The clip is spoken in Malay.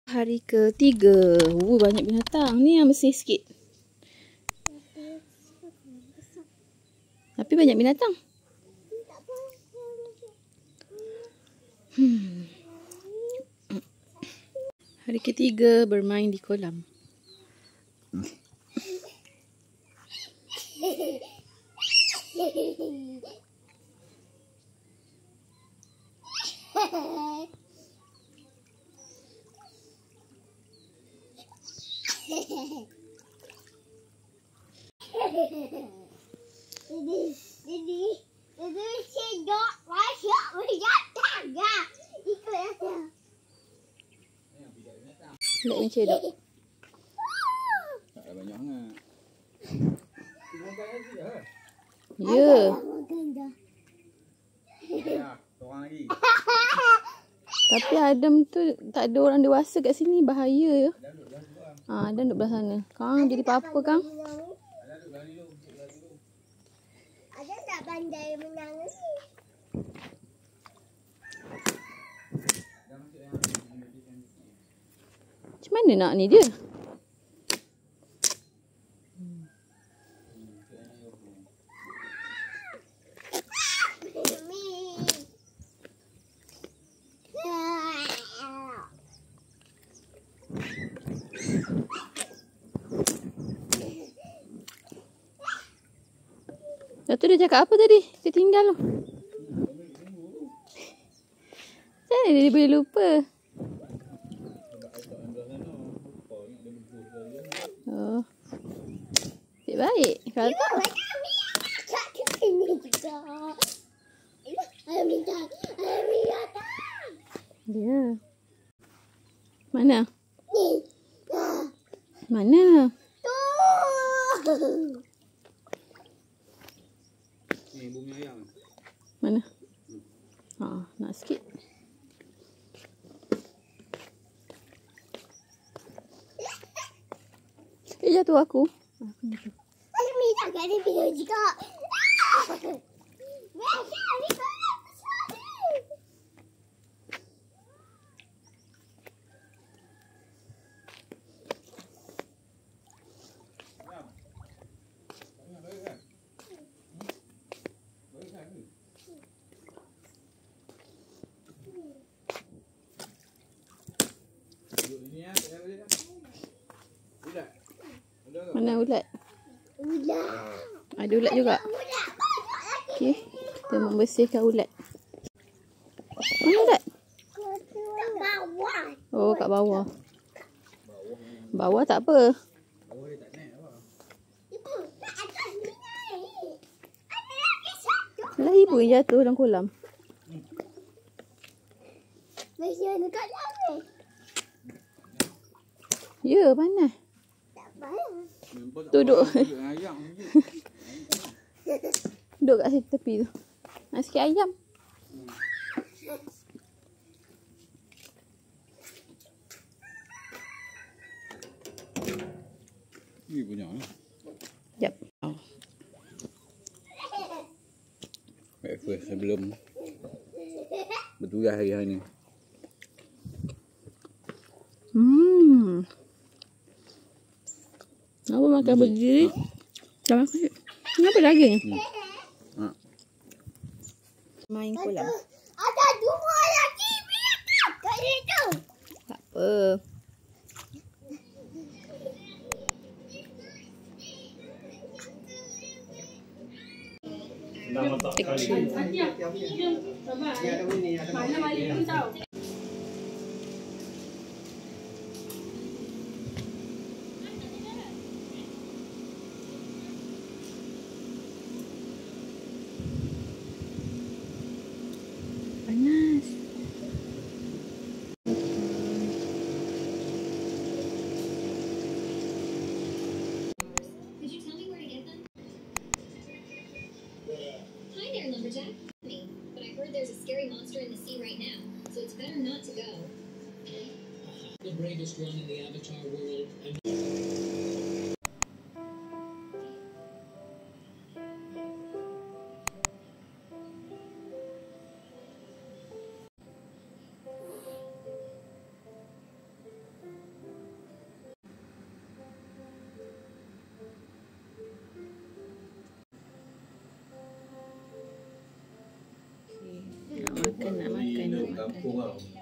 Hari ketiga. Banyak binatang. Ni yang bersih sikit. Tapi banyak binatang. Hari ketiga bermain di kolam. Lihat yang cedok. Tak ada banyak sangat. Ya. Seorang lagi. Tapi Adam tu tak ada orang dewasa kat sini. Bahaya ya. Adam duduk belah sana. Kang jadi apa-apa Kang? Adam tak pandai menangis. Macam mana nak ni dia? Lepas tu dia cakap apa tadi? Dia tinggal tu. Macam mana dia boleh lupa? Oh. Baik. Kalau tak. Ya. Mana? Mana? Ni bumi ayam. Mana? Nak sikit. Jatuh aku. Mami tak ada video juga. Mana ulat? Ulat. Ada ulat juga. Okey, kita membersihkan ulat. Mana ulat? Kat bawah. Oh, kat bawah. Bawah tak apa. Bawah dia tak naik apa. Ibu, kat atas ni naik. Ada lagi satu. Lah ibu yang jatuh dalam kolam. Masih ada kat dalam. Ya, panas. Tak payah. Duduk. Ayam. Duduk kat situ tepi tu. Nak sikit ayam. Ni punya lah. Jap. Breakfast sebelum bertugas hari ni. Apa makan berdiri? Dah makan yuk. Kenapa daging? Main kolam. Ada dua lagi binatang kat situ. Tak apa. Panas. Could you tell me where to get them? Hi there, lumberjack. But I heard there's a scary monster in the sea right now, so it's better not to go. The bravest one in the Avatar world. makan, nak makan. Kampung tau.